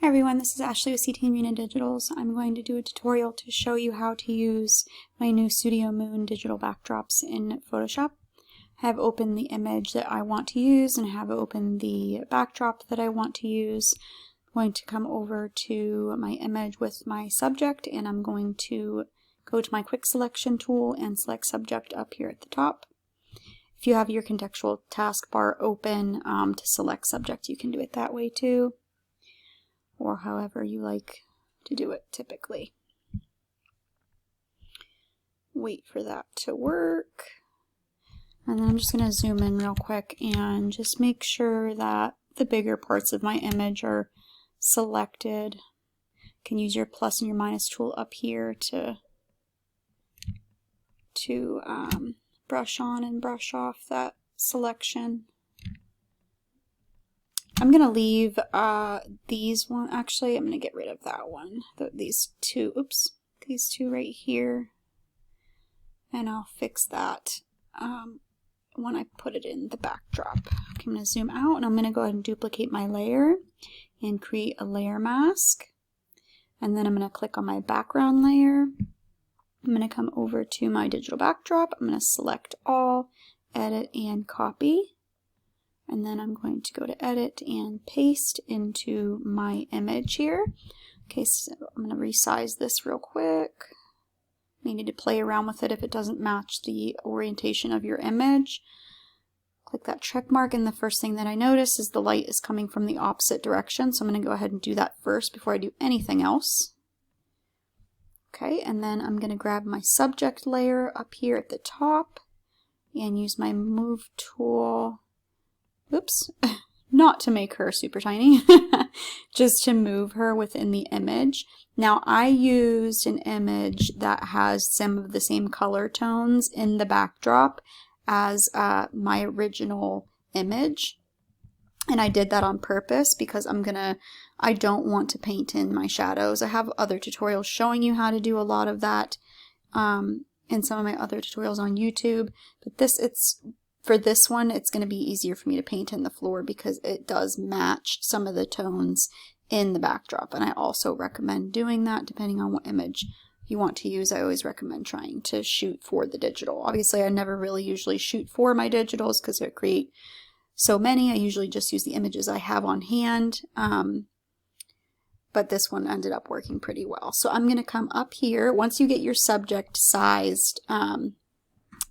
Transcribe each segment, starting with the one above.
Hi everyone, this is Ashley with CT Muna Digitals. I'm going to do a tutorial to show you how to use my new Studio Moon digital backdrops in Photoshop. I have opened the image that I want to use and have opened the backdrop that I want to use. I'm going to come over to my image with my subject, and I'm going to go to my quick selection tool and select subject up here at the top. If you have your contextual taskbar open to select subject, you can do it that way too, or however you like to do it typically. Wait for that to work. And then I'm just going to zoom in real quick and just make sure that the bigger parts of my image are selected. You can use your plus and your minus tool up here to brush on and brush off that selection. I'm going to leave these one, actually I'm going to get rid of that one, these two right here, and I'll fix that when I put it in the backdrop. Okay, I'm going to zoom out and I'm going to go ahead and duplicate my layer and create a layer mask, and then I'm going to click on my background layer. I'm going to come over to my digital backdrop, I'm going to select all, edit and copy. And then I'm going to go to edit and paste into my image here. Okay, so I'm going to resize this real quick. You need to play around with it if it doesn't match the orientation of your image. Click that check mark, and the first thing that I notice is the light is coming from the opposite direction, so I'm going to go ahead and do that first before I do anything else. Okay, and then I'm going to grab my subject layer up here at the top and use my move tool. Oops, not to make her super tiny, just to move her within the image. Now I used an image that has some of the same color tones in the backdrop as my original image. And I did that on purpose because I don't want to paint in my shadows. I have other tutorials showing you how to do a lot of that in some of my other tutorials on YouTube, but for this one, it's going to be easier for me to paint in the floor because it does match some of the tones in the backdrop. And I also recommend doing that depending on what image you want to use. I always recommend trying to shoot for the digital. Obviously, I never really usually shoot for my digitals because I create so many. I usually just use the images I have on hand. But this one ended up working pretty well. So I'm going to come up here. Once you get your subject sized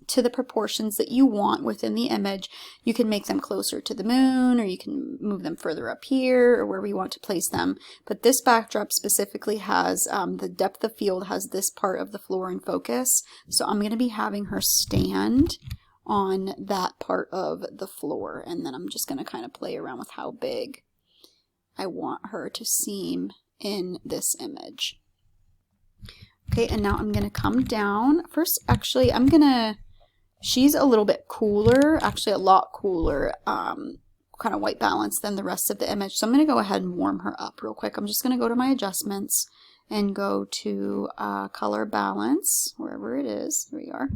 to the proportions that you want within the image, you can make them closer to the moon, or you can move them further up here or wherever you want to place them. But this backdrop specifically has the depth of field has this part of the floor in focus, so I'm going to be having her stand on that part of the floor, and then I'm just going to kind of play around with how big I want her to seem in this image. Okay, and now I'm going to come down. First, actually, she's a little bit cooler, actually a lot cooler, kind of white balance than the rest of the image. So I'm going to go ahead and warm her up real quick. I'm just going to go to my adjustments and go to color balance, wherever it is. There we are.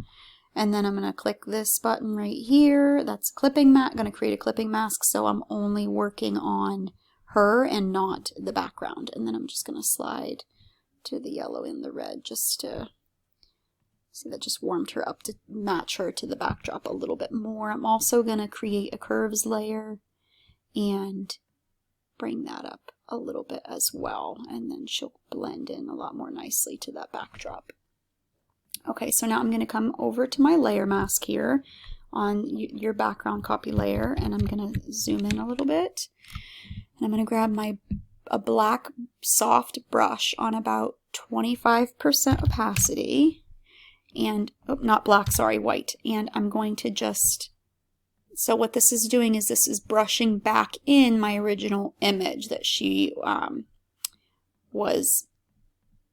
And then I'm going to click this button right here. That's clipping mask. I'm going to create a clipping mask, so I'm only working on her and not the background. And then I'm just going to slide to the yellow and the red just to see, that just warmed her up to match her to the backdrop a little bit more. I'm also going to create a curves layer and bring that up a little bit as well, and then she'll blend in a lot more nicely to that backdrop. Okay, so now I'm going to come over to my layer mask here on your background copy layer, and I'm going to zoom in a little bit, and I'm going to grab a black soft brush on about 25% opacity. And, oh, not black, sorry, white. And I'm going to just, so what this is doing is this is brushing back in my original image that she was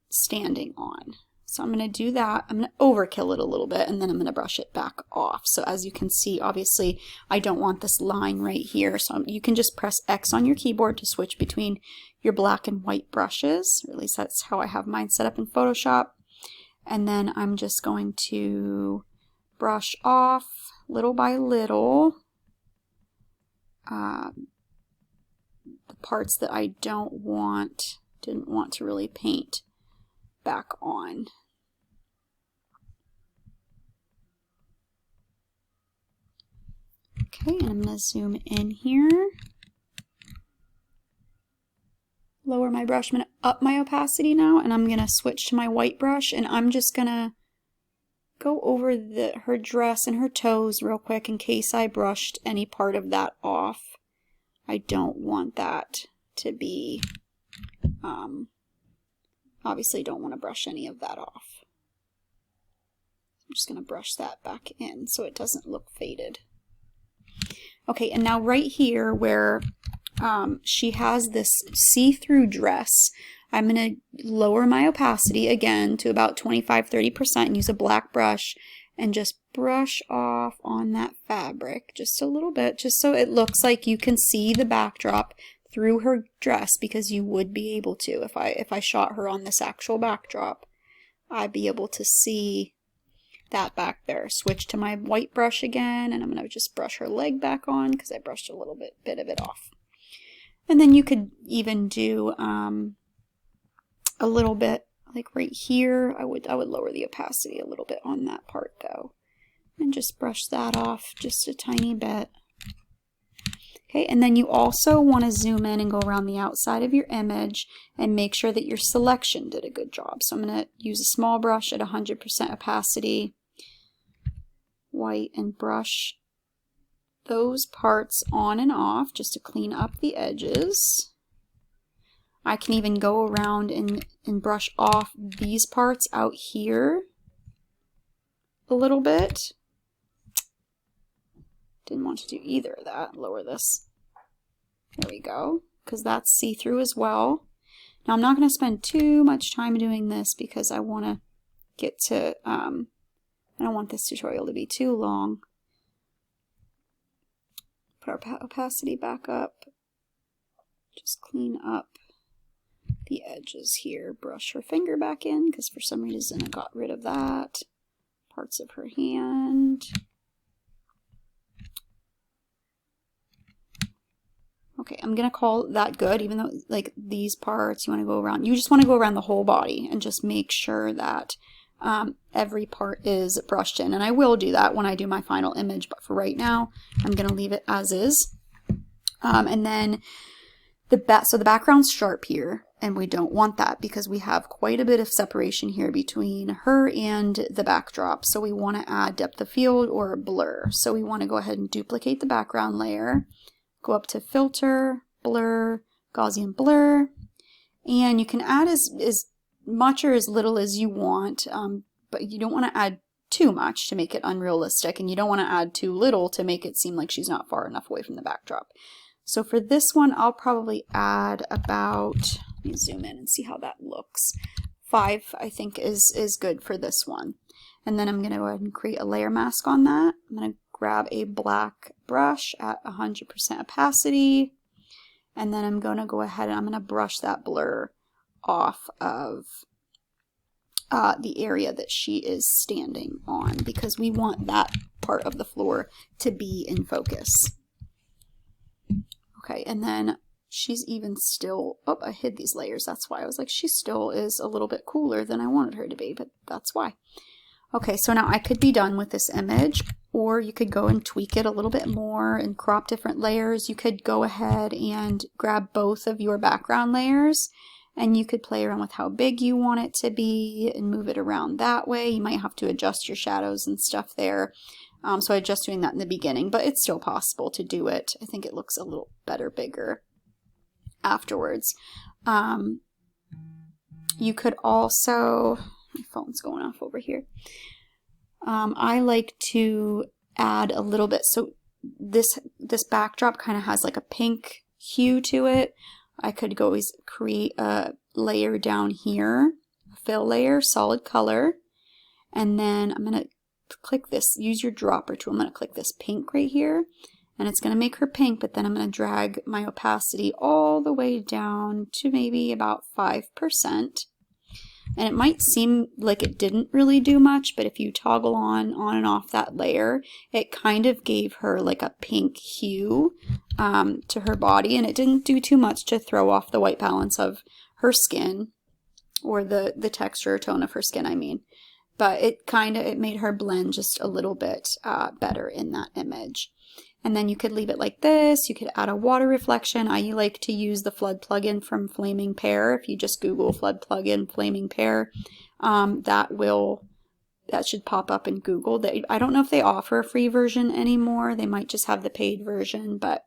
standing on. So I'm going to do that. I'm going to overkill it a little bit, and then I'm going to brush it back off. So as you can see, obviously, I don't want this line right here. So you can just press X on your keyboard to switch between your black and white brushes. Or at least that's how I have mine set up in Photoshop. And then I'm just going to brush off little by little the parts that I didn't want to really paint back on. Okay, and I'm going to zoom in here. Lower my brush. I'm going to up my opacity now, and I'm going to switch to my white brush, and I'm just going to go over her dress and her toes real quick in case I brushed any part of that off. I don't want that to be, obviously don't want to brush any of that off. I'm just going to brush that back in so it doesn't look faded. Okay, and now right here where she has this see-through dress, I'm going to lower my opacity again to about 25-30% and use a black brush and just brush off on that fabric just a little bit, just so it looks like you can see the backdrop through her dress, because you would be able to. If I shot her on this actual backdrop, I'd be able to see that back there. Switch to my white brush again, and I'm going to just brush her leg back on because I brushed a little bit of it off. And then you could even do a little bit like right here. I would lower the opacity a little bit on that part though, and just brush that off just a tiny bit. Okay, and then you also want to zoom in and go around the outside of your image and make sure that your selection did a good job. So I'm going to use a small brush at 100% opacity, white, and brush those parts on and off just to clean up the edges. I can even go around and brush off these parts out here a little bit. Didn't want to do either of that. Lower this. There we go, because that's see-through as well. Now I'm not going to spend too much time doing this because I want to get to, I don't want this tutorial to be too long. Put our opacity back up. Just clean up the edges here. Brush her finger back in because for some reason I got rid of that. Parts of her hand. Okay, I'm going to call that good, even though like these parts you want to go around. You just want to go around the whole body and just make sure that every part is brushed in. And I will do that when I do my final image, but for right now, I'm going to leave it as is. And then the background's sharp here, and we don't want that because we have quite a bit of separation here between her and the backdrop. So we want to add depth of field or blur. So we want to go ahead and duplicate the background layer. Go up to Filter, Blur, Gaussian Blur, and you can add as much or as little as you want, but you don't want to add too much to make it unrealistic, and you don't want to add too little to make it seem like she's not far enough away from the backdrop. So for this one, I'll probably add about, let me zoom in and see how that looks. 5, I think, is good for this one. And then I'm going to go ahead and create a layer mask on that. I'm going to grab a black brush at 100% opacity, and then I'm going to go ahead and I'm going to brush that blur off of the area that she is standing on, because we want that part of the floor to be in focus. Okay, and then she's even still, oh, I hid these layers, that's why. I was like, she still is a little bit cooler than I wanted her to be, but that's why. Okay, so now I could be done with this image, or you could go and tweak it a little bit more and crop different layers. You could go ahead and grab both of your background layers, and you could play around with how big you want it to be and move it around that way. You might have to adjust your shadows and stuff there. So I'm just doing that in the beginning, but it's still possible to do it. I think it looks a little better, bigger afterwards. You could also, my phone's going off over here. I like to add a little bit, so this backdrop kind of has like a pink hue to it. I could go always create a layer down here, a fill layer, solid color, and then I'm going to click this, use your dropper tool. I'm going to click this pink right here, and it's going to make her pink, but then I'm going to drag my opacity all the way down to maybe about 5%. And it might seem like it didn't really do much, but if you toggle on and off that layer, it kind of gave her like a pink hue. to her body, and it didn't do too much to throw off the white balance of her skin, or the texture or tone of her skin, I mean. But it made her blend just a little bit better in that image. And then you could leave it like this. You could add a water reflection. I like to use the Flood plugin from Flaming Pear. If you just Google Flood plugin Flaming Pear, that should pop up in Google. I don't know if they offer a free version anymore. They might just have the paid version, but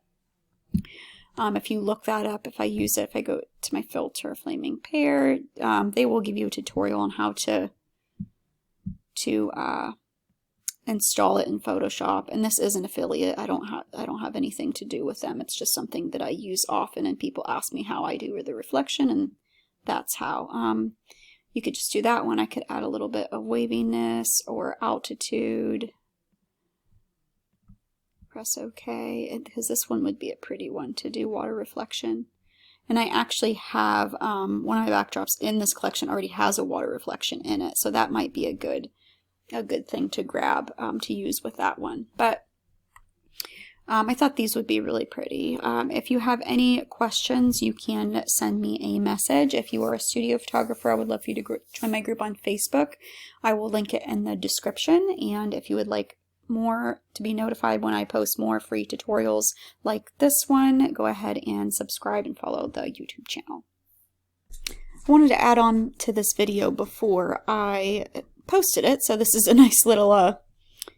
if you look that up, if I use it, if I go to my filter, Flaming Pear, they will give you a tutorial on how to install it in Photoshop. And this is an affiliate. I don't have anything to do with them. It's just something that I use often, and people ask me how I do the reflection, and that's how. You could just do that one. I could add a little bit of waviness or altitude. Press OK, because this one would be a pretty one to do water reflection. And I actually have one of my backdrops in this collection already has a water reflection in it, so that might be a good thing to grab to use with that one. But I thought these would be really pretty. If you have any questions, you can send me a message. If you are a studio photographer, I would love for you to join my group on Facebook. I will link it in the description. And if you would like more to be notified when I post more free tutorials like this one, go ahead and subscribe and follow the YouTube channel. I wanted to add on to this video before I posted it, so this is a nice little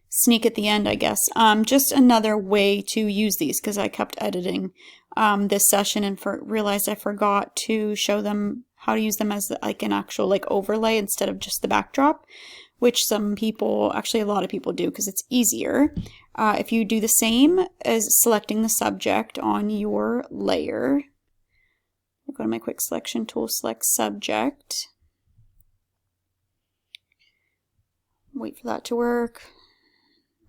sneak at the end, I guess. Just another way to use these, because I kept editing this session and realized I forgot to show them how to use them as like an actual overlay instead of just the backdrop, which some people, actually a lot of people do, because it's easier. If you do the same as selecting the subject on your layer, I'll go to my quick selection tool, select subject, wait for that to work,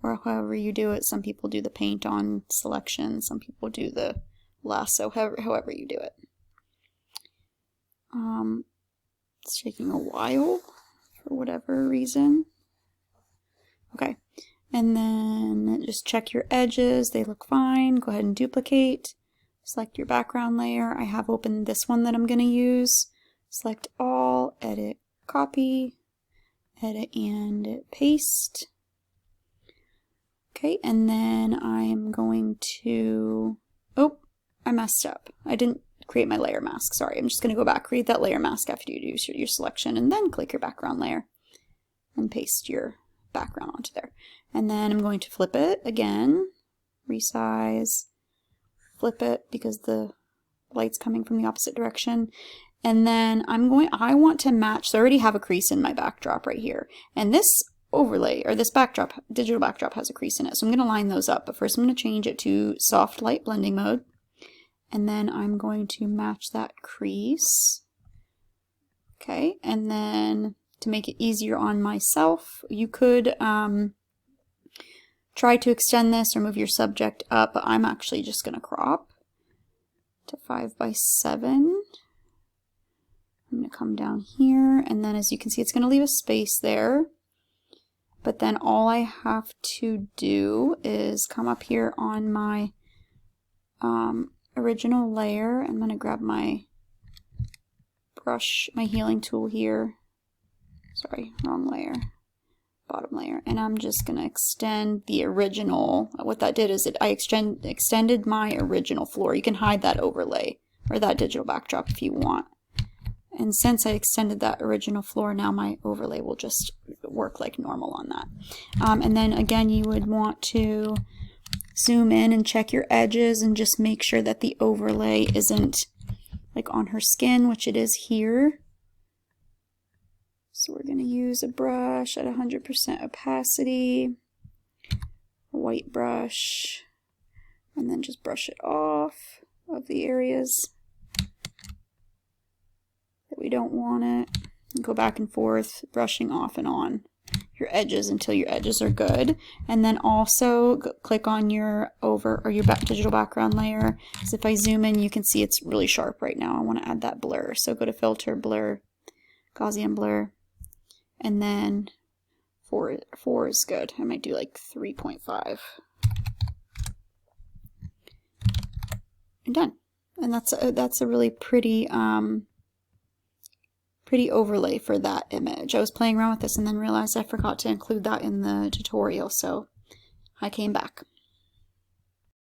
or however you do it. Some people do the paint on selection, some people do the lasso, however you do it. It's taking a while for whatever reason. Okay, and then just check your edges, they look fine. Go ahead and duplicate, select your background layer. I have opened this one that I'm going to use. Select all, edit, copy, edit and paste. Okay, and then I'm going to, oh, I messed up. I didn't create my layer mask, sorry. I'm just going to go back, create that layer mask after you do your selection, and then click your background layer and paste your background onto there. And then I'm going to flip it again, resize, flip it because the light's coming from the opposite direction. And then I want to match, so I already have a crease in my backdrop right here. And this overlay, or this backdrop, digital backdrop, has a crease in it. So I'm going to line those up, but first I'm going to change it to soft light blending mode. And then I'm going to match that crease. Okay, and then to make it easier on myself, you could try to extend this or move your subject up, but I'm actually just going to crop to 5:7. I'm going to come down here, and then as you can see, it's going to leave a space there. But then all I have to do is come up here on my original layer. I'm going to grab my brush, my healing tool here. Sorry, wrong layer. Bottom layer. And I'm just going to extend the original. What that did is I extended my original floor. You can hide that overlay or that digital backdrop if you want. And since I extended that original floor, now my overlay will just work like normal on that. And then again, you would want to zoom in and check your edges and just make sure that the overlay isn't like on her skin, which it is here. So we're going to use a brush at 100% opacity, a white brush, and then just brush it off of the areas that we don't want it. And go back and forth, brushing off and on your edges until your edges are good. And then also click on your digital background layer. So if I zoom in, you can see it's really sharp right now. I want to add that blur. So go to Filter, Blur, Gaussian Blur, and then 4 is good. I might do like 3.5. and done. And that's a really pretty pretty overlay for that image. I was playing around with this and then realized I forgot to include that in the tutorial, so I came back.